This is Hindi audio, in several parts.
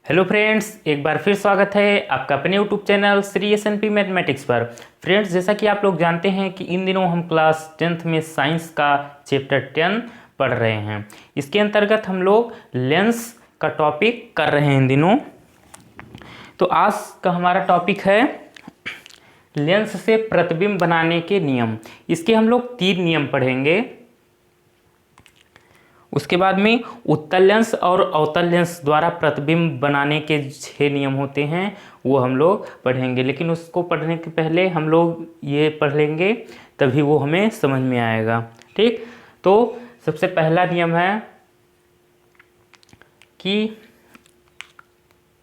हेलो फ्रेंड्स, एक बार फिर स्वागत है आपका अपने यूट्यूब चैनल श्री एस.एन.पी मैथमेटिक्स पर। फ्रेंड्स, जैसा कि आप लोग जानते हैं कि इन दिनों हम क्लास 10th में साइंस का चैप्टर 10 पढ़ रहे हैं। इसके अंतर्गत हम लोग लेंस का टॉपिक कर रहे हैं इन दिनों। तो आज का हमारा टॉपिक है लेंस से प्रतिबिंब बनाने के नियम। इसके हम लोग 3 नियम पढ़ेंगे। उसके बाद में उत्तल लेंस और अवतल लेंस द्वारा प्रतिबिंब बनाने के 6 नियम होते हैं, वो हम लोग पढ़ेंगे। लेकिन उसको पढ़ने के पहले हम लोग ये पढ़ लेंगे, तभी वो हमें समझ में आएगा। ठीक, तो सबसे पहला नियम है कि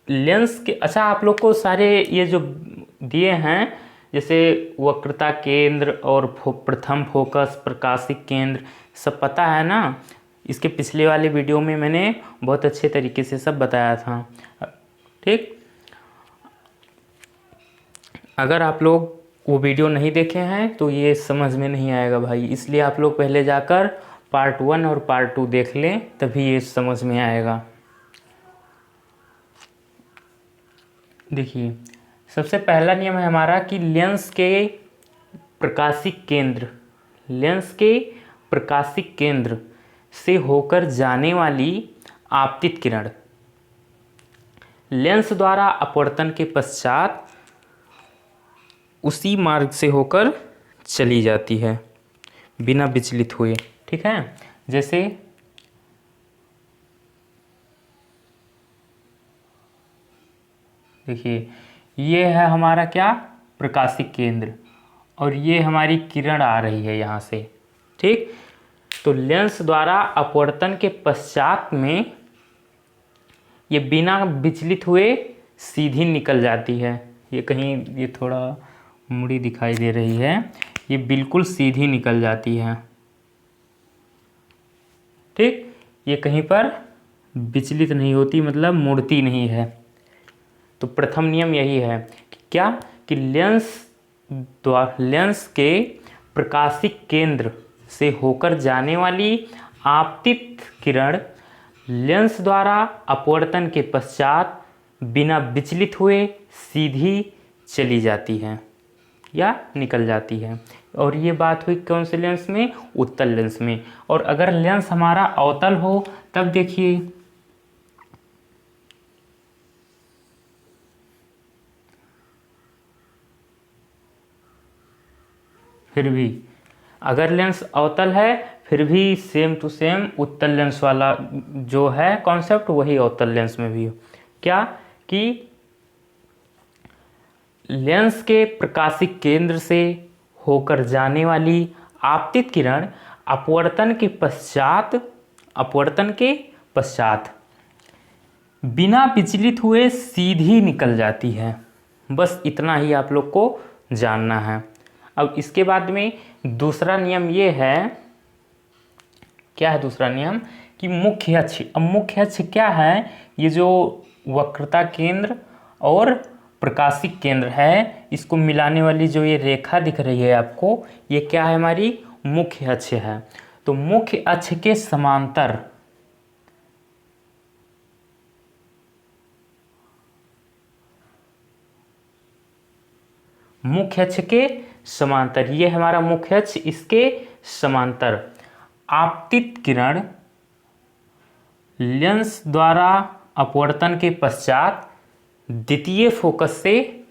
लेंस के आप लोग को सारे ये जो दिए हैं, जैसे वक्रता केंद्र और प्रथम फोकस, प्रकाशिक केंद्र, सब पता है ना। इसके पिछले वाले वीडियो में मैंने बहुत अच्छे तरीके से सब बताया था। ठीक, अगर आप लोग वो वीडियो नहीं देखे हैं तो ये समझ में नहीं आएगा भाई, इसलिए आप लोग पहले जाकर पार्ट 1 और पार्ट 2 देख लें, तभी ये समझ में आएगा। देखिए, सबसे पहला नियम है हमारा कि लेंस के प्रकाशिक केंद्र से होकर जाने वाली आपतित किरण लेंस द्वारा अपवर्तन के पश्चात उसी मार्ग से होकर चली जाती है बिना विचलित हुए। ठीक है, जैसे देखिए, ये है हमारा क्या, प्रकाशिक केंद्र, और ये हमारी किरण आ रही है यहाँ से। ठीक, तो लेंस द्वारा अपवर्तन के पश्चात में ये बिना विचलित हुए सीधी निकल जाती है। ये कहीं ये थोड़ा मुड़ी दिखाई दे रही है, ये बिल्कुल सीधी निकल जाती है। ठीक, ये कहीं पर विचलित नहीं होती, मतलब मुड़ती नहीं है। तो प्रथम नियम यही है कि क्या, कि लेंस के प्रकाशिक केंद्र से होकर जाने वाली आपतित किरण लेंस द्वारा अपवर्तन के पश्चात बिना विचलित हुए सीधी चली जाती है या निकल जाती है। और ये बात हुई कौन से लेंस में, उत्तल लेंस में। और अगर लेंस हमारा अवतल हो तब देखिए, फिर भी अगर लेंस अवतल है फिर भी सेम टू सेम उत्तल लेंस वाला जो है कॉन्सेप्ट, वही अवतल लेंस में भी हो। क्या, कि लेंस के प्रकाशिक केंद्र से होकर जाने वाली आपतित किरण अपवर्तन के पश्चात बिना विचलित हुए सीधी निकल जाती है। बस इतना ही आप लोग को जानना है। अब इसके बाद में दूसरा नियम ये है, क्या है दूसरा नियम, कि मुख्य अक्ष। अब मुख्य अक्ष क्या है, ये जो वक्रता केंद्र और प्रकाशिक केंद्र है, इसको मिलाने वाली जो ये रेखा दिख रही है आपको, ये क्या है, हमारी मुख्य अक्ष है। तो मुख्य अक्ष के समांतर ये हमारा मुख्य अक्ष, इसके समांतर आपतित किरण लेंस द्वारा अपवर्तन के पश्चात द्वितीय फोकस से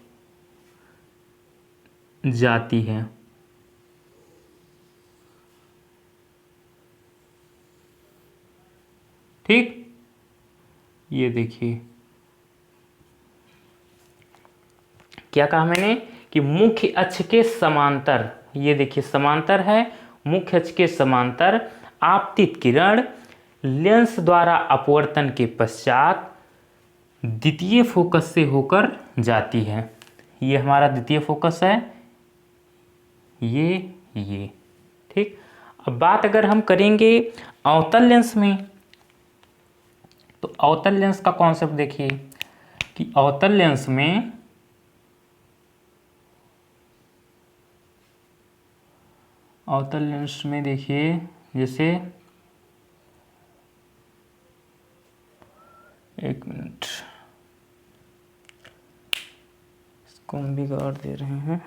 जाती है। ठीक, ये देखिए क्या कहा मैंने, कि मुख्य अक्ष के समांतर, ये देखिए समांतर है, मुख्य अक्ष के समांतर आपतित किरण लेंस द्वारा अपवर्तन के पश्चात द्वितीय फोकस से होकर जाती है। ये हमारा द्वितीय फोकस है, ये। ठीक, अब बात अगर हम करेंगे अवतल लेंस में, तो अवतल लेंस का कॉन्सेप्ट देखिए, कि अवतल लेंस में देखिए, जैसे एक मिनट, कौन बिगाड़ दे रहे हैं।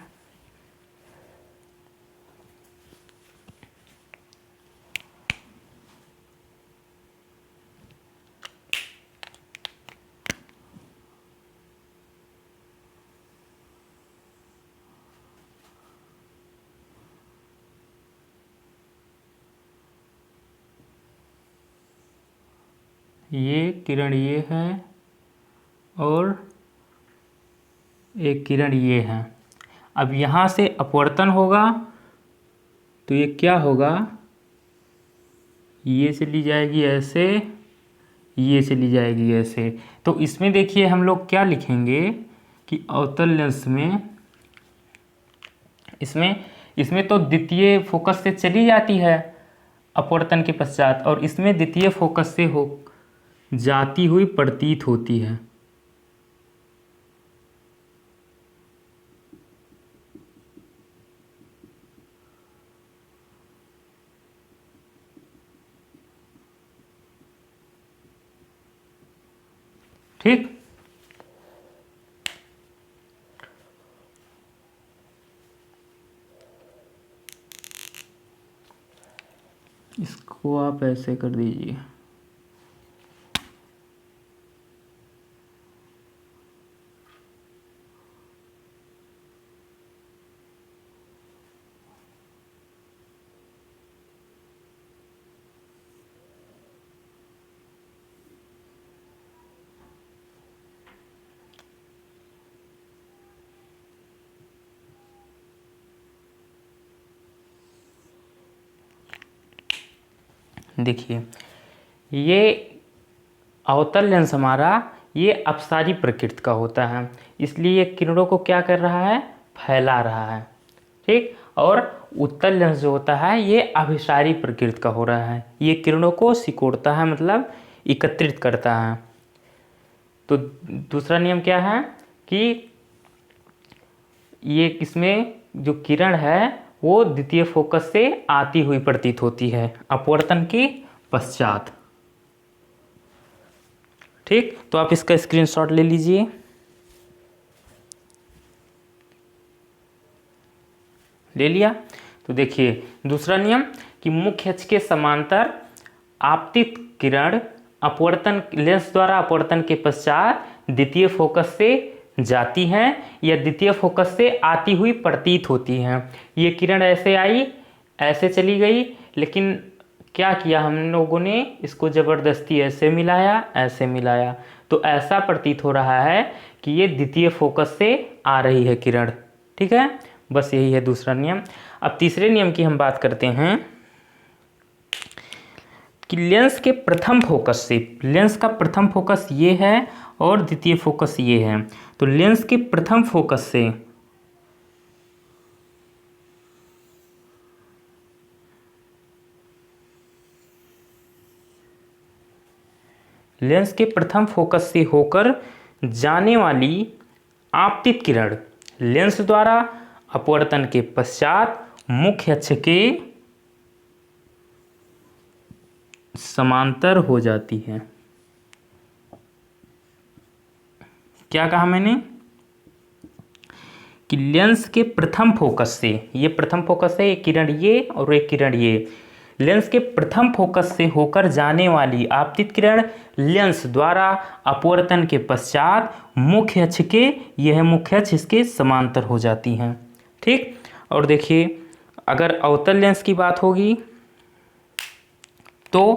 ये किरण ये है और एक किरण ये है। अब यहाँ से अपवर्तन होगा तो ये क्या होगा, ये चली जाएगी ऐसे, ये चली जाएगी ऐसे। तो इसमें देखिए हम लोग क्या लिखेंगे कि अवतल लेंस में इसमें तो द्वितीय फोकस से चली जाती है अपवर्तन के पश्चात, और इसमें द्वितीय फोकस से हो जाती हुई प्रतीत होती है। ठीक, इसको आप ऐसे कर दीजिए। देखिए ये अवतल लेंस हमारा ये अपसारी प्रकृति का होता है, इसलिए ये किरणों को क्या कर रहा है, फैला रहा है। ठीक, और उत्तल लेंस जो होता है ये अभिसारी प्रकृति का हो रहा है, ये किरणों को सिकोड़ता है, मतलब एकत्रित करता है। तो दूसरा नियम क्या है कि ये इसमें जो किरण है वो द्वितीय फोकस से आती हुई प्रतीत होती है अपवर्तन के पश्चात। ठीक, तो आप इसका स्क्रीनशॉट ले लीजिए। ले लिया। तो देखिए दूसरा नियम कि मुख्य अक्ष के समांतर आपतित किरण अपवर्तन लेंस द्वारा अपवर्तन के पश्चात द्वितीय फोकस से जाती हैं या द्वितीय फोकस से आती हुई प्रतीत होती हैं। ये किरण ऐसे आई, ऐसे चली गई, लेकिन क्या किया हम लोगों ने, इसको ज़बरदस्ती ऐसे मिलाया, ऐसे मिलाया, तो ऐसा प्रतीत हो रहा है कि ये द्वितीय फोकस से आ रही है किरण। ठीक है, बस यही है दूसरा नियम। अब तीसरे नियम की हम बात करते हैं कि लेंस के प्रथम फोकस से, लेंस का प्रथम फोकस ये है और द्वितीय फोकस ये है, तो लेंस के प्रथम फोकस से लेंस के प्रथम फोकस से होकर जाने वाली आपतित किरण लेंस द्वारा अपवर्तन के पश्चात मुख्य अक्ष के समांतर हो जाती है। क्या कहा मैंने कि लेंस के प्रथम फोकस से, ये प्रथम फोकस है, एक किरण ये और एक किरण ये, लेंस के प्रथम फोकस से होकर जाने वाली आपतित किरण लेंस द्वारा अपवर्तन के पश्चात मुख्य अक्ष के, यह मुख्य अक्ष इसके समांतर हो जाती हैं। ठीक, और देखिए अगर अवतल लेंस की बात होगी तो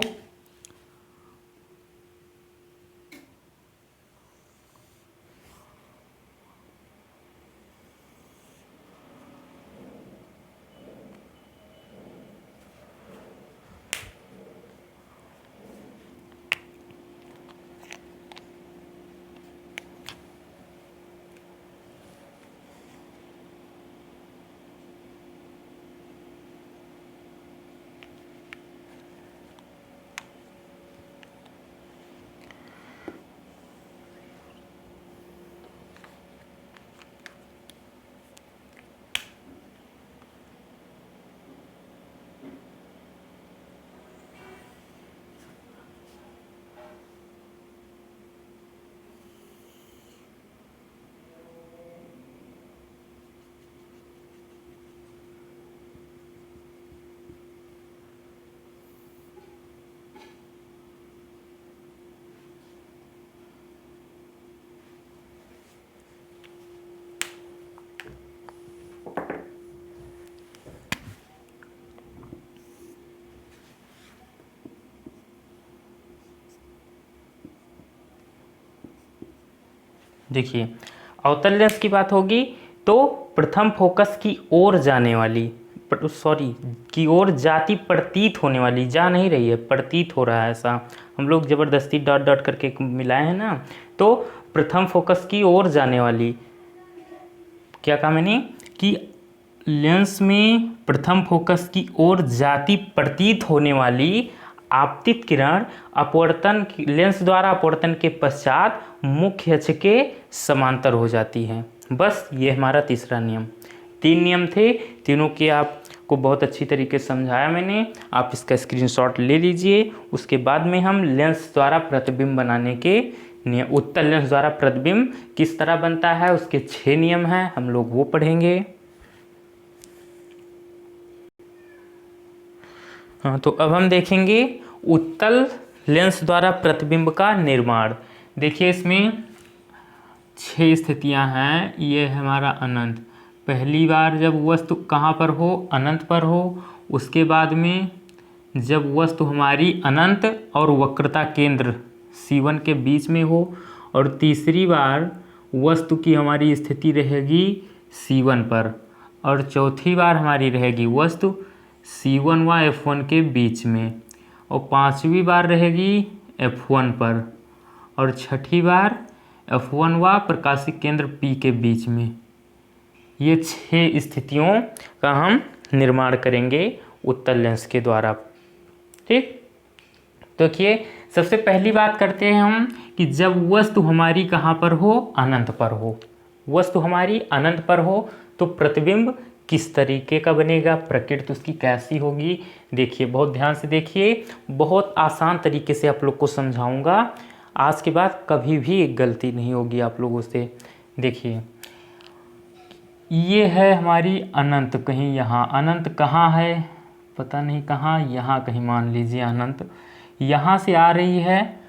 देखिए अवतल लेंस की बात होगी तो प्रथम फोकस की ओर जाने वाली, सॉरी की ओर जाती प्रतीत होने वाली, जा नहीं रही है, प्रतीत हो रहा है ऐसा, हम लोग ज़बरदस्ती डॉट डॉट करके मिलाए हैं ना, तो प्रथम फोकस की ओर जाने वाली, क्या कहा मैंने कि लेंस में प्रथम फोकस की ओर जाती प्रतीत होने वाली आपतित किरण अपवर्तन लेंस द्वारा अपवर्तन के पश्चात मुख्य अक्ष के समांतर हो जाती है। बस ये हमारा तीसरा नियम। 3 नियम थे, तीनों के आपको बहुत अच्छी तरीके से समझाया मैंने, आप इसका स्क्रीनशॉट ले लीजिए। उसके बाद में हम लेंस द्वारा प्रतिबिंब बनाने के नियम, उत्तल लेंस द्वारा प्रतिबिंब किस तरह बनता है उसके 6 नियम हैं, हम लोग वो पढ़ेंगे। हाँ, तो अब हम देखेंगे उत्तल लेंस द्वारा प्रतिबिंब का निर्माण। देखिए इसमें 6 स्थितियां हैं। ये है हमारा अनंत, पहली बार जब वस्तु कहाँ पर हो, अनंत पर हो। उसके बाद में जब वस्तु हमारी अनंत और वक्रता केंद्र C1 के बीच में हो। और तीसरी बार वस्तु की हमारी स्थिति रहेगी C1 पर। और चौथी बार हमारी रहेगी वस्तु C1 व F1 के बीच में। और पांचवी बार रहेगी F1 पर। और छठी बार F1 व प्रकाशिक केंद्र P के बीच में। ये 6 स्थितियों का हम निर्माण करेंगे उत्तल लेंस के द्वारा। ठीक, तो देखिए सबसे पहली बात करते हैं हम कि जब वस्तु हमारी कहाँ पर हो, अनंत पर हो। वस्तु हमारी अनंत पर हो तो प्रतिबिंब किस तरीके का बनेगा, प्रकृति उसकी कैसी होगी। देखिए बहुत ध्यान से देखिए, बहुत आसान तरीके से आप लोग को समझाऊंगा। आज के बाद कभी भी एक गलती नहीं होगी आप लोगों से। देखिए ये है हमारी अनंत, कहीं यहाँ अनंत कहाँ है पता नहीं कहाँ, यहाँ कहीं मान लीजिए अनंत, यहाँ से आ रही है।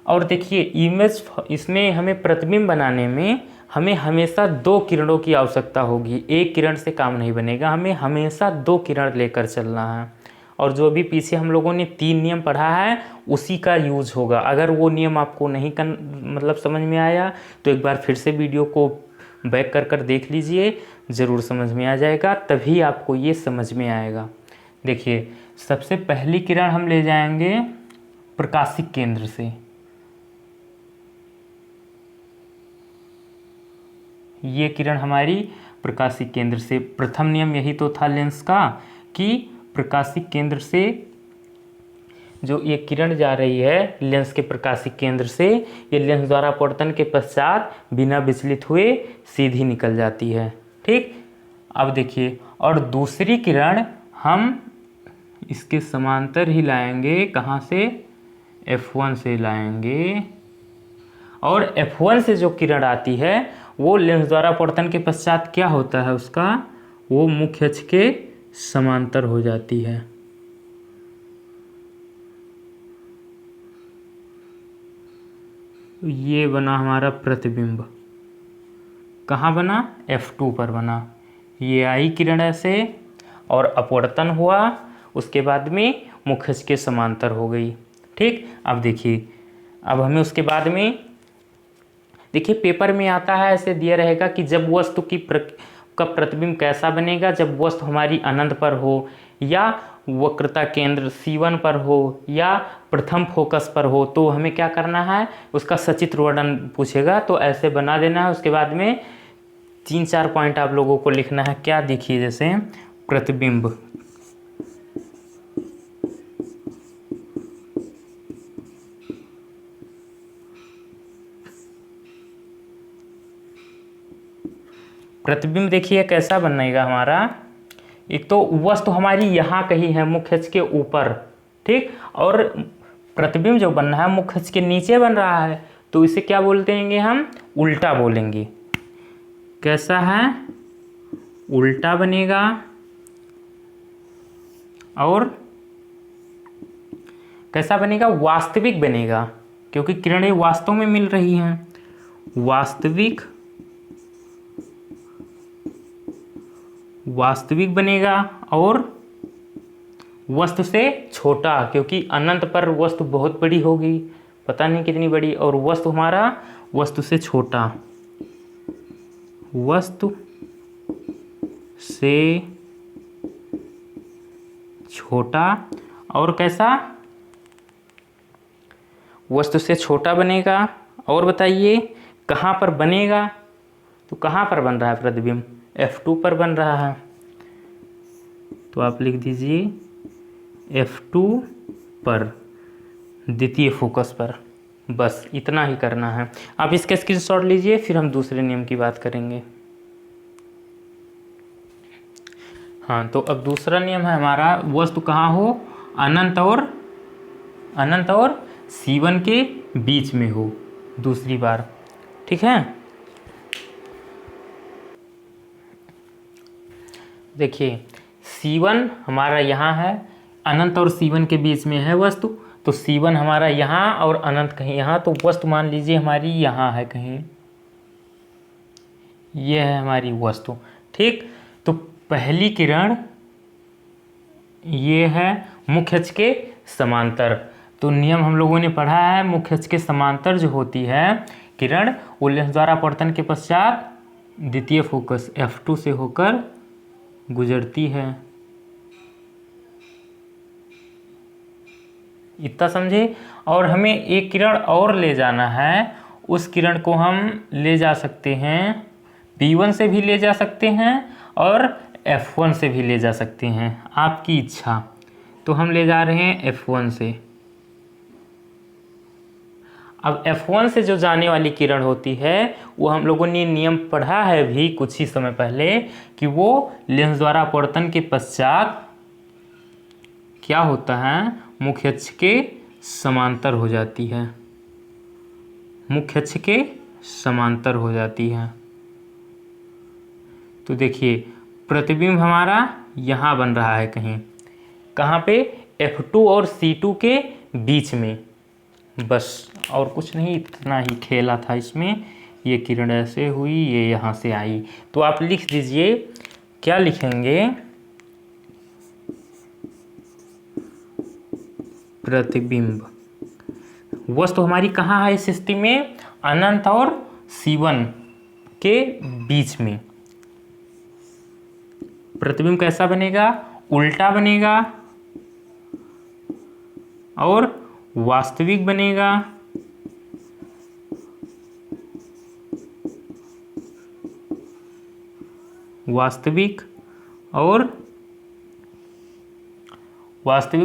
और देखिए इमेज, इसमें हमें प्रतिबिंब बनाने में हमें हमेशा 2 किरणों की आवश्यकता होगी, एक किरण से काम नहीं बनेगा, हमें हमेशा 2 किरण लेकर चलना है। और जो भी पीछे हम लोगों ने 3 नियम पढ़ा है उसी का यूज होगा। अगर वो नियम आपको नहीं मतलब समझ में आया तो एक बार फिर से वीडियो को बैक कर देख लीजिए, ज़रूर समझ में आ जाएगा, तभी आपको ये समझ में आएगा। देखिए सबसे पहली किरण हम ले जाएंगे प्रकाशिक केंद्र से। ये किरण हमारी प्रकाशिक केंद्र से, प्रथम नियम यही तो था लेंस का कि प्रकाशिक केंद्र से जो ये किरण जा रही है लेंस के प्रकाशिक केंद्र से, ये लेंस द्वारा अपवर्तन के पश्चात बिना विचलित हुए सीधी निकल जाती है। ठीक, अब देखिए और दूसरी किरण हम इसके समांतर ही लाएंगे, कहाँ से, F1 से लाएंगे। और F1 से जो किरण आती है वो लेंस द्वारा अपवर्तन के पश्चात क्या होता है उसका, वो मुख्य अक्ष के समांतर हो जाती है। ये बना हमारा प्रतिबिंब, कहाँ बना, F2 पर बना। ये आई किरण ऐसे और अपवर्तन हुआ, उसके बाद में मुख्य अक्ष के समांतर हो गई। ठीक, अब देखिए अब हमें उसके बाद में देखिए पेपर में आता है ऐसे दिया रहेगा कि जब वस्तु की का प्रतिबिंब कैसा बनेगा, जब वस्तु हमारी अनंत पर हो या वक्रता केंद्र C1 पर हो या प्रथम फोकस पर हो, तो हमें क्या करना है, उसका सचित्र वर्णन पूछेगा तो ऐसे बना देना है। उसके बाद में 3-4 पॉइंट आप लोगों को लिखना है। क्या, देखिए जैसे प्रतिबिंब, प्रतिबिंब देखिए कैसा बनेगा हमारा, एक तो वस्तु हमारी यहाँ कहीं है मुख्य अक्ष के ऊपर, ठीक, और प्रतिबिंब जो बन रहा है मुख्य अक्ष के नीचे बन रहा है, तो इसे क्या बोलते हैं हम, उल्टा बोलेंगे। कैसा है, उल्टा बनेगा। और कैसा बनेगा, वास्तविक बनेगा, क्योंकि किरणें वास्तव में मिल रही हैं, वास्तविक बनेगा। और वस्तु से छोटा, क्योंकि अनंत पर वस्तु बहुत बड़ी होगी, पता नहीं कितनी बड़ी, और वस्तु हमारा वस्तु से छोटा, वस्तु से छोटा, और कैसा, वस्तु से छोटा बनेगा। और बताइए कहाँ पर बनेगा, तो कहाँ पर बन रहा है प्रतिबिंब, F2 पर बन रहा है, तो आप लिख दीजिए F2 पर, द्वितीय फोकस पर। बस इतना ही करना है। आप इसका स्क्रीनशॉट लीजिए, फिर हम दूसरे नियम की बात करेंगे। हाँ, तो अब दूसरा नियम है हमारा, वस्तु कहाँ हो, अनंत और C1 के बीच में हो, दूसरी बार। ठीक है, देखिए C1 हमारा यहाँ है, अनंत और C1 के बीच में है वस्तु, तो C1 हमारा यहाँ और अनंत कहीं यहाँ, तो वस्तु मान लीजिए हमारी यहाँ है कहीं, ये है हमारी वस्तु। ठीक, तो पहली किरण ये है मुख्य अक्ष के समांतर। तो नियम हम लोगों ने पढ़ा है, मुख्य अक्ष के समांतर जो होती है किरण, वो लेंस द्वारा अपवर्तन के पश्चात द्वितीय फोकस F2 से होकर गुजरती है। इतना समझे। और हमें एक किरण और ले जाना है, उस किरण को हम ले जा सकते हैं P1 से भी ले जा सकते हैं और F1 से भी ले जा सकते हैं, आपकी इच्छा। तो हम ले जा रहे हैं F1 से। अब F1 से जो जाने वाली किरण होती है वो हम लोगों ने नियम पढ़ा है भी कुछ ही समय पहले, कि वो लेंस द्वारा अपवर्तन के पश्चात क्या होता है, मुख्य अक्ष के समांतर हो जाती है, मुख्य अक्ष के समांतर हो जाती है। तो देखिए प्रतिबिंब हमारा यहाँ बन रहा है कहीं, कहाँ पे, F2 और C2 के बीच में। बस और कुछ नहीं, इतना ही खेला था इसमें। ये किरण ऐसे हुई, ये यहाँ से आई, तो आप लिख दीजिए, क्या लिखेंगे, प्रतिबिंब। वस्तु हमारी कहाँ है इस स्थिति में, अनंत और C1 के बीच में। प्रतिबिंब कैसा बनेगा, उल्टा बनेगा और वास्तविक बनेगा। वास्तविक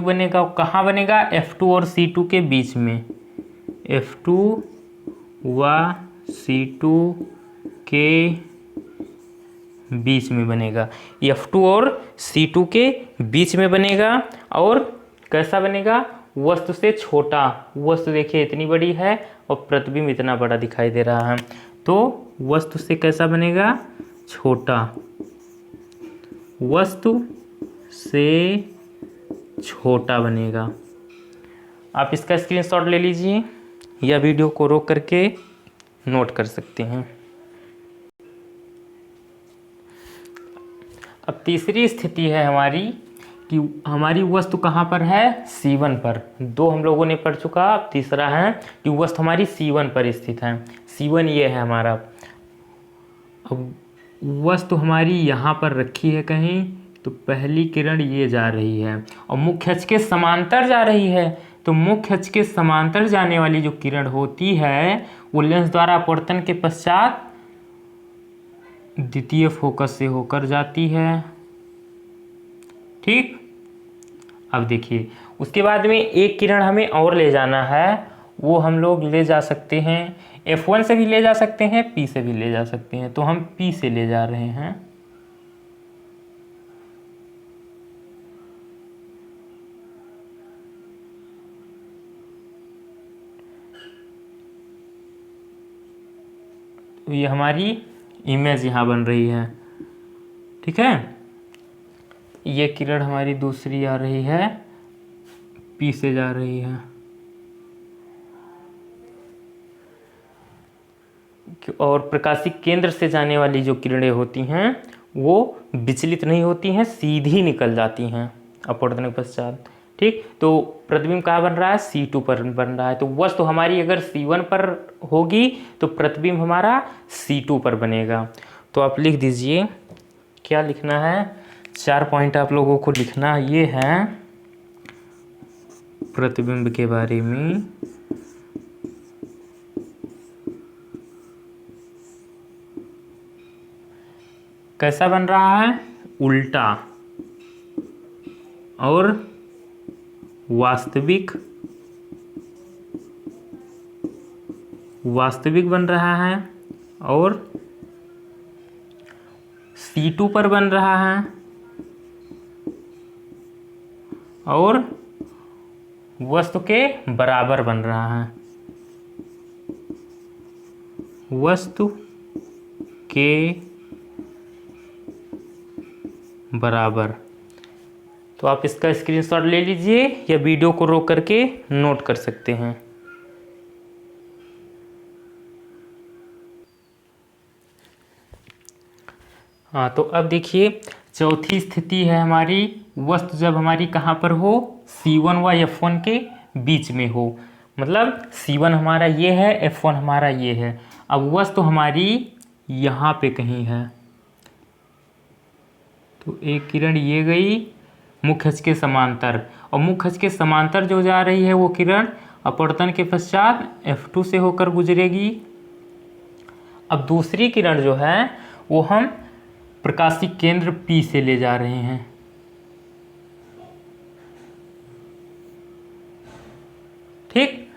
बनेगा, कहाँ बनेगा, F2 और C2 के बीच में, F2 व C2 के बीच में बनेगा, F2 और C2 के बीच में बनेगा। और कैसा बनेगा, वस्तु से छोटा। वस्तु देखिए इतनी बड़ी है और प्रतिबिंब इतना बड़ा दिखाई दे रहा है, तो वस्तु से कैसा बनेगा, छोटा। वस्तु से छोटा बनेगा। आप इसका स्क्रीनशॉट ले लीजिए या वीडियो को रोक करके नोट कर सकते हैं। अब तीसरी स्थिति है हमारी कि हमारी वस्तु कहाँ पर है, C1 पर। दो हम लोगों ने पढ़ चुका, अब तीसरा है कि वस्तु हमारी C1 पर स्थित है। C1 ये है हमारा। अब वस्तु हमारी यहाँ पर रखी है कहीं, तो पहली किरण ये जा रही है और मुख्य अक्ष के समांतर जा रही है। तो मुख्य अक्ष के समांतर जाने वाली जो किरण होती है वो लेंस द्वारा अपवर्तन के पश्चात द्वितीय फोकस से होकर जाती है। ठीक, अब देखिए उसके बाद में एक किरण हमें और ले जाना है, वो हम लोग ले जा सकते हैं, F1 से भी ले जा सकते हैं, P से भी ले जा सकते हैं। तो हम P से ले जा रहे हैं। तो ये हमारी इमेज यहाँ बन रही है। ठीक है, ये किरण हमारी दूसरी आ रही है, P से जा रही है। और प्रकाशिक केंद्र से जाने वाली जो किरणें होती हैं वो विचलित नहीं होती हैं, सीधी निकल जाती हैं अपवर्तन के पश्चात। ठीक, तो प्रतिबिंब कहाँ बन रहा है, C2 पर बन रहा है। तो वस्तु हमारी अगर C1 पर होगी तो प्रतिबिंब हमारा C2 पर बनेगा। तो आप लिख दीजिए, क्या लिखना है, 4 पॉइंट आप लोगों को लिखना ये है प्रतिबिंब के बारे में। कैसा बन रहा है, उल्टा और वास्तविक बन रहा है, और C2 पर बन रहा है, और वस्तु के बराबर बन रहा है, वस्तु के बराबर। तो आप इसका स्क्रीनशॉट ले लीजिए या वीडियो को रोक करके नोट कर सकते हैं। हाँ, तो अब देखिए चौथी स्थिति है हमारी, वस्तु जब हमारी कहाँ पर हो, C1 व F1 के बीच में हो। मतलब C1 हमारा ये है, F1 हमारा ये है। अब वस्तु हमारी यहाँ पे कहीं है, तो एक किरण ये गई मुख्य अक्ष के समांतर, और मुख्य अक्ष के समांतर जो जा रही है वो किरण अपवर्तन के पश्चात F2 से होकर गुजरेगी। अब दूसरी किरण जो है वो हम प्रकाशीय केंद्र P से ले जा रहे हैं। ठीक,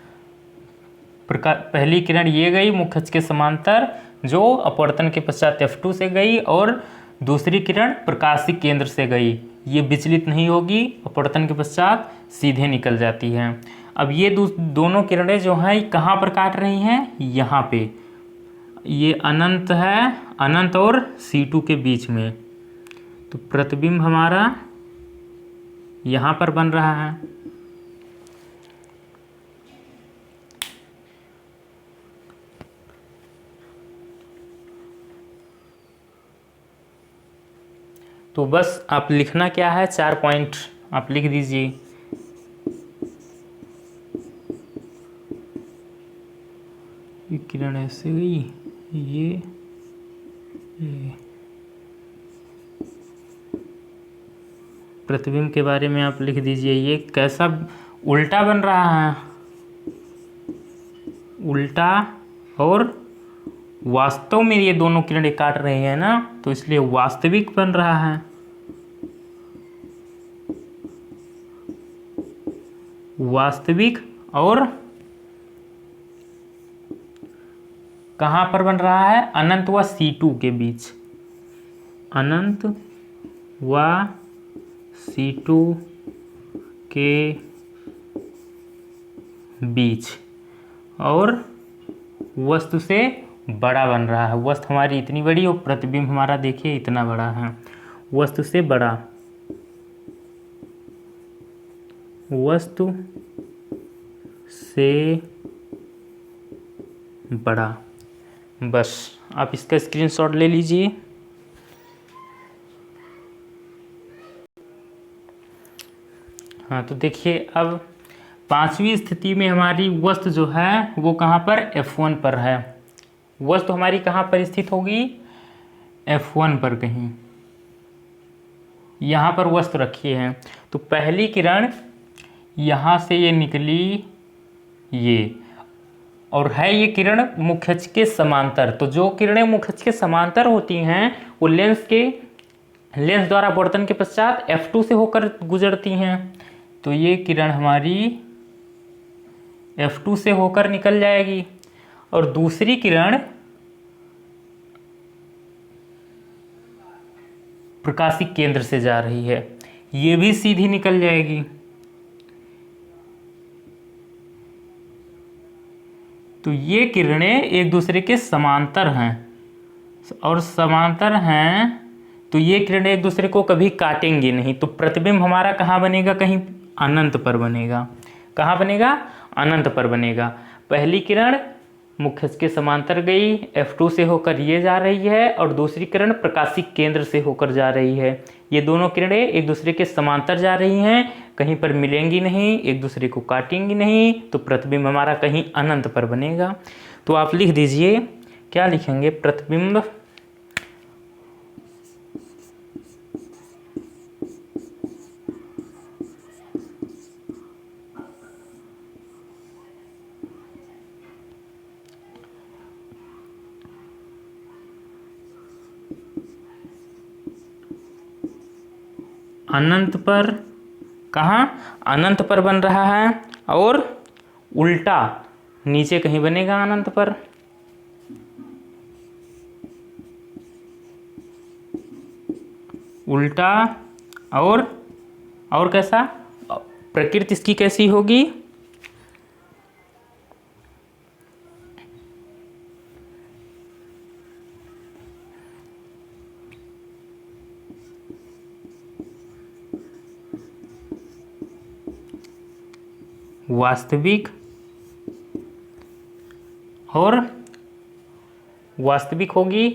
पहली किरण ये गई मुख्य अक्ष के समांतर जो अपवर्तन के पश्चात F2 से गई, और दूसरी किरण प्रकाशीय केंद्र से गई, ये विचलित नहीं होगी, अपवर्तन के पश्चात सीधे निकल जाती हैं। अब ये दोनों किरणें जो हैं कहाँ पर काट रही हैं, यहाँ पे, ये अनंत है, अनंत और C2 के बीच में। तो प्रतिबिंब हमारा यहाँ पर बन रहा है। तो बस आप लिखना क्या है, 4 पॉइंट आप लिख दीजिए। ये किरण ऐसे गई, ये प्रतिबिंब के बारे में आप लिख दीजिए, ये कैसा उल्टा बन रहा है, उल्टा, और वास्तव में ये दोनों किरणें काट रही हैं ना, तो इसलिए वास्तविक बन रहा है। वास्तविक, और कहाँ पर बन रहा है, अनंत व C2 के बीच, अनंत व C2 के बीच, और वस्तु से बड़ा बन रहा है। वस्तु हमारी इतनी बड़ी और प्रतिबिंब हमारा देखिए इतना बड़ा है, वस्तु से बड़ा, वस्तु से बड़ा। बस आप इसका स्क्रीनशॉट ले लीजिए। हाँ, तो देखिए अब पांचवी स्थिति में हमारी वस्तु जो है वो कहाँ पर, F1 पर है। वस्तु हमारी कहाँ पर स्थित होगी, F1 पर कहीं, यहाँ पर वस्तु रखी है। तो पहली किरण यहाँ से ये निकली, ये, और है ये किरण मुख्य अक्ष के समांतर। तो जो किरणें मुख्य अक्ष के समांतर होती हैं वो लेंस द्वारा अपवर्तन के पश्चात F2 से होकर गुजरती हैं। तो ये किरण हमारी F2 से होकर निकल जाएगी, और दूसरी किरण प्रकाशिक केंद्र से जा रही है, ये भी सीधी निकल जाएगी। तो ये किरणें एक दूसरे के समांतर हैं, और समांतर हैं तो ये किरणें एक दूसरे को कभी काटेंगी नहीं। तो प्रतिबिंब हमारा कहाँ बनेगा, कहीं अनंत पर बनेगा। कहाँ बनेगा, अनंत पर बनेगा। पहली किरण मुख्य अक्ष के समांतर गई, F2 से होकर ये जा रही है, और दूसरी किरण प्रकाशिक केंद्र से होकर जा रही है। ये दोनों किरणें एक दूसरे के समांतर जा रही हैं, कहीं पर मिलेंगी नहीं, एक दूसरे को काटेंगी नहीं, तो प्रतिबिंब हमारा कहीं अनंत पर बनेगा। तो आप लिख दीजिए, क्या लिखेंगे, प्रतिबिंब अनंत पर, कहाँ अनंत पर बन रहा है, और उल्टा नीचे कहीं बनेगा अनंत पर। उल्टा और कैसा, प्रकृति इसकी कैसी होगी, वास्तविक, और वास्तविक होगी,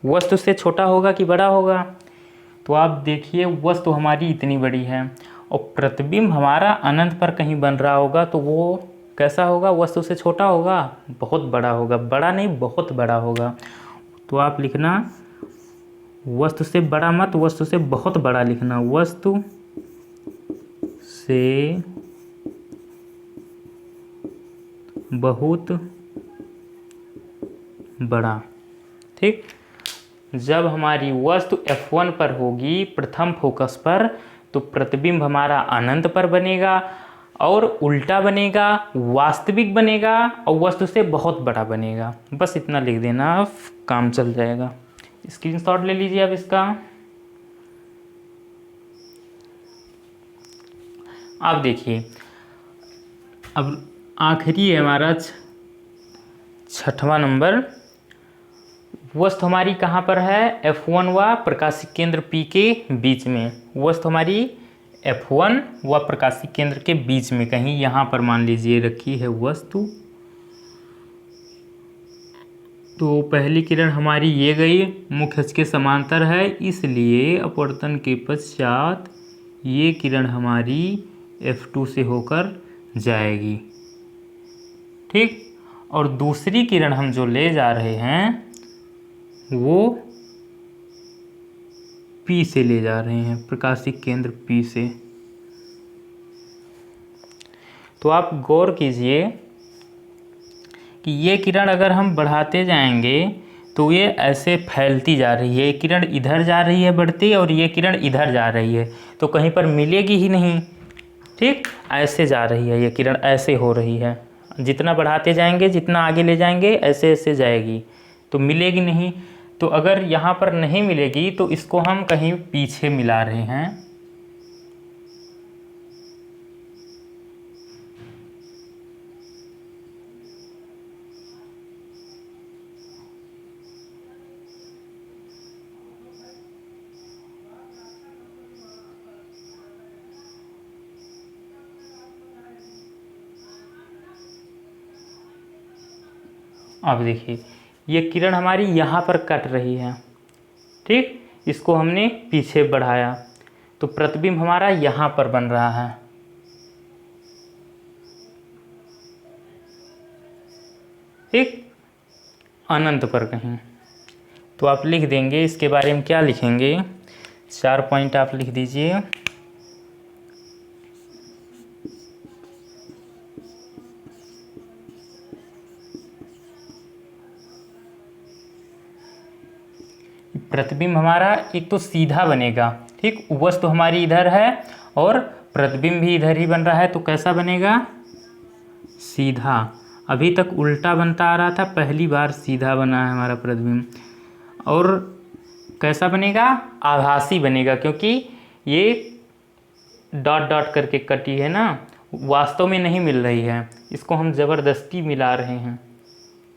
वस्तु से छोटा होगा कि बड़ा होगा। तो आप देखिए वस्तु हमारी इतनी बड़ी है और प्रतिबिंब हमारा अनंत पर कहीं बन रहा होगा, तो वो कैसा होगा, वस्तु से छोटा होगा, बहुत बड़ा होगा, बड़ा नहीं बहुत बड़ा होगा। तो आप लिखना वस्तु से बड़ा मत, वस्तु से बहुत बड़ा लिखना, वस्तु से बहुत बड़ा। ठीक, जब हमारी वस्तु F1 पर होगी प्रथम फोकस पर, तो प्रतिबिंब हमारा अनंत पर बनेगा और उल्टा बनेगा, वास्तविक बनेगा और वस्तु से बहुत बड़ा बनेगा। बस इतना लिख देना, अब काम चल जाएगा। स्क्रीनशॉट ले लीजिए अब इसका। आप देखिए अब आखिरी है हमारा छठवां नंबर। वस्तु हमारी कहाँ पर है, F1 व प्रकाशिक केंद्र P के बीच में। वस्तु हमारी F1 व प्रकाशिक केंद्र के बीच में कहीं यहाँ पर मान लीजिए रखी है वस्तु। तो पहली किरण हमारी ये गई, मुख्य अक्ष के समांतर है, इसलिए अपवर्तन के पश्चात ये किरण हमारी F2 से होकर जाएगी। ठीक, और दूसरी किरण हम जो ले जा रहे हैं वो P से ले जा रहे हैं, प्रकाशिक केंद्र P से। तो आप गौर कीजिए कि ये किरण अगर हम बढ़ाते जाएंगे तो ये ऐसे फैलती जा रही है, ये किरण इधर जा रही है बढ़ती और ये किरण इधर जा रही है, तो कहीं पर मिलेगी ही नहीं। ठीक, ऐसे जा रही है ये किरण, ऐसे हो रही है, जितना बढ़ाते जाएंगे जितना आगे ले जाएंगे ऐसे ऐसे जाएगी, तो मिलेगी नहीं। तो अगर यहाँ पर नहीं मिलेगी तो इसको हम कहीं पीछे मिला रहे हैं। अब देखिए ये किरण हमारी यहाँ पर कट रही है। ठीक, इसको हमने पीछे बढ़ाया तो प्रतिबिंब हमारा यहाँ पर बन रहा है। ठीक, अनंत पर कहीं। तो आप लिख देंगे इसके बारे में, क्या लिखेंगे, 4 पॉइंट आप लिख दीजिए। प्रतिबिंब हमारा एक तो सीधा बनेगा। ठीक, वस्तु हमारी इधर है और प्रतिबिंब भी इधर ही बन रहा है, तो कैसा बनेगा, सीधा। अभी तक उल्टा बनता आ रहा था, पहली बार सीधा बना है हमारा प्रतिबिंब। और कैसा बनेगा, आभासी बनेगा, क्योंकि ये डॉट डॉट करके कटी है ना, वास्तव में नहीं मिल रही है, इसको हम ज़बरदस्ती मिला रहे हैं।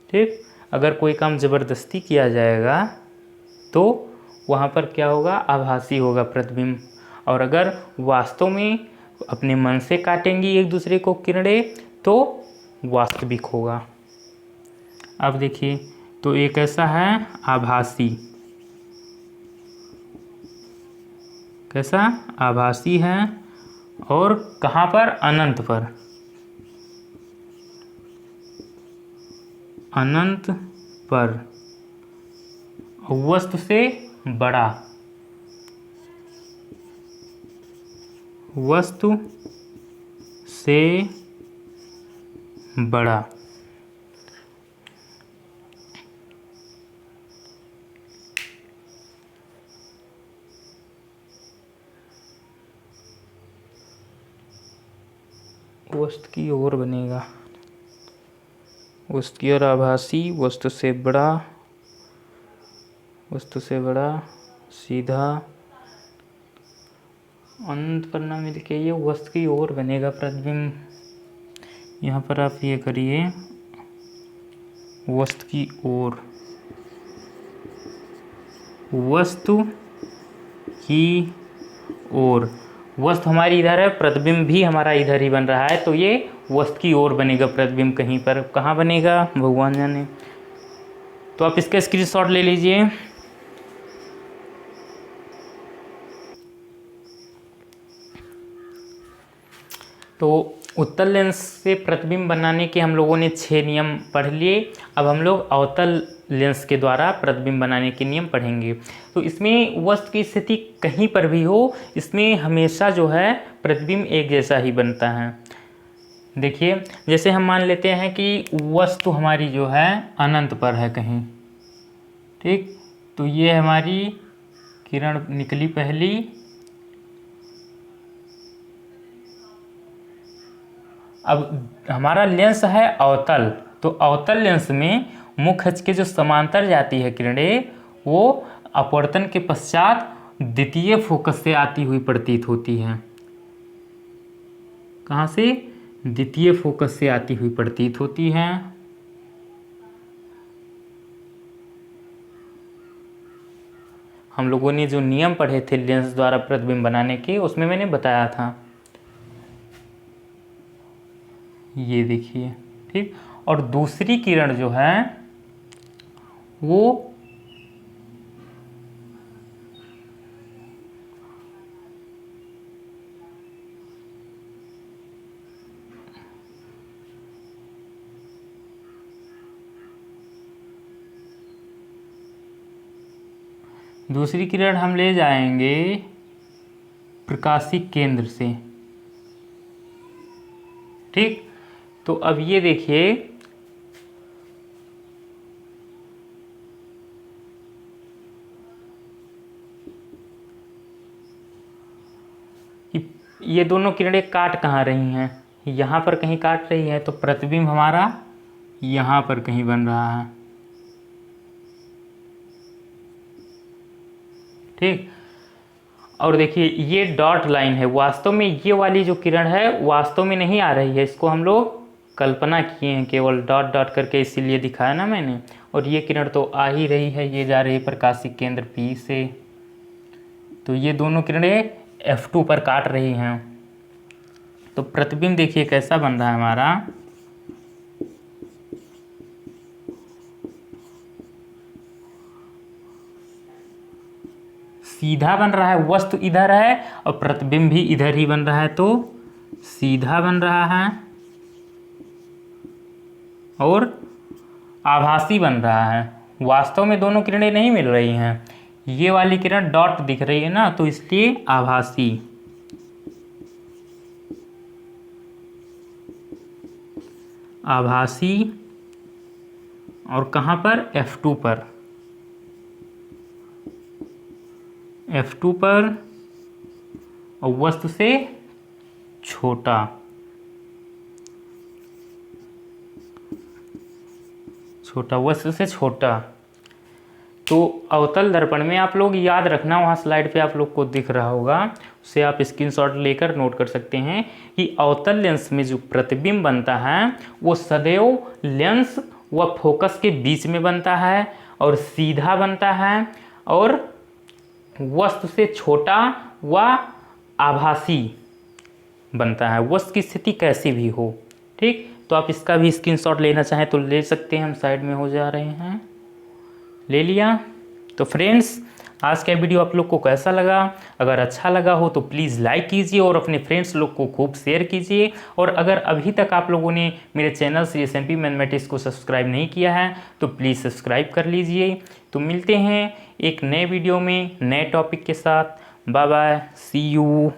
ठीक, अगर कोई काम ज़बरदस्ती किया जाएगा तो वहाँ पर क्या होगा, आभासी होगा प्रतिबिंब। और अगर वास्तव में अपने मन से काटेंगी एक दूसरे को किरणें तो वास्तविक होगा। अब देखिए, तो एक ऐसा है आभासी, कैसा, आभासी है, और कहाँ पर, अनंत पर, अनंत पर, वस्तु से बड़ा, वस्तु से बड़ा। वस्तु की ओर बनेगा, वस्तु की ओर आभासी, वस्तु से बड़ा, सीधा, अनंत पर ना मिलके ये वस्तु की ओर बनेगा प्रतिबिंब। यहाँ पर आप ये करिए, वस्तु की ओर, वस्तु की ओर, वस्तु हमारी इधर है, प्रतिबिंब भी हमारा इधर ही बन रहा है, तो ये वस्तु की ओर बनेगा प्रतिबिंब। कहीं पर कहाँ बनेगा भगवान जाने। तो आप इसका स्क्रीनशॉट ले लीजिए। तो उत्तल लेंस से प्रतिबिंब बनाने के हम लोगों ने 6 नियम पढ़ लिए। अब हम लोग अवतल लेंस के द्वारा प्रतिबिंब बनाने के नियम पढ़ेंगे। तो इसमें वस्तु की स्थिति कहीं पर भी हो, इसमें हमेशा जो है प्रतिबिंब एक जैसा ही बनता है। देखिए, जैसे हम मान लेते हैं कि वस्तु हमारी जो है अनंत पर है कहीं, ठीक, तो ये हमारी किरण निकली पहली, अब हमारा लेंस है अवतल, तो अवतल लेंस में मुख्य अक्ष के जो समांतर जाती है किरणें, वो अपवर्तन के पश्चात द्वितीय फोकस से आती हुई प्रतीत होती है। कहाँ से? द्वितीय फोकस से आती हुई प्रतीत होती है। हम लोगों ने जो नियम पढ़े थे लेंस द्वारा प्रतिबिंब बनाने के, उसमें मैंने बताया था, ये देखिए, ठीक। और दूसरी किरण जो है वो दूसरी किरण हम ले जाएंगे प्रकाशिक केंद्र से, ठीक। तो अब ये देखिए, ये दोनों किरणें काट कहाँ रही हैं? यहाँ पर कहीं काट रही है, तो प्रतिबिंब हमारा यहाँ पर कहीं बन रहा है, ठीक। और देखिए, ये डॉट लाइन है, वास्तव में ये वाली जो किरण है वास्तव में नहीं आ रही है, इसको हम लोग कल्पना किए हैं, केवल डॉट डॉट करके, इसीलिए दिखाया ना मैंने। और ये किरण तो आ ही रही है, ये जा रही है प्रकाशिक केंद्र P से, तो ये दोनों किरणें F2 पर काट रही हैं। तो प्रतिबिंब देखिए कैसा बन रहा है हमारा, सीधा बन रहा है, वस्तु इधर है और प्रतिबिंब भी इधर ही बन रहा है, तो सीधा बन रहा है और आभासी बन रहा है। वास्तव में दोनों किरणें नहीं मिल रही हैं, ये वाली किरण डॉट दिख रही है ना, तो इसलिए आभासी। आभासी और कहाँ पर? F2 पर, F2 पर, और वस्तु से छोटा, वस्तु से छोटा। तो अवतल दर्पण में आप लोग याद रखना, वहाँ स्लाइड पे आप लोग को दिख रहा होगा, उससे आप स्क्रीनशॉट लेकर नोट कर सकते हैं कि अवतल लेंस में जो प्रतिबिंब बनता है वो सदैव लेंस व फोकस के बीच में बनता है और सीधा बनता है और वस्तु से छोटा व आभासी बनता है, वस्तु की स्थिति कैसी भी हो, ठीक। तो आप इसका भी स्क्रीनशॉट लेना चाहें तो ले सकते हैं, हम साइड में हो जा रहे हैं, ले लिया। तो फ्रेंड्स, आज का वीडियो आप लोग को कैसा लगा? अगर अच्छा लगा हो तो प्लीज़ लाइक कीजिए और अपने फ्रेंड्स लोग को खूब शेयर कीजिए। और अगर अभी तक आप लोगों ने मेरे चैनल से SMP मैथमेटिक्स को सब्सक्राइब नहीं किया है तो प्लीज़ सब्सक्राइब कर लीजिए। तो मिलते हैं एक नए वीडियो में नए टॉपिक के साथ। Bye bye, see you.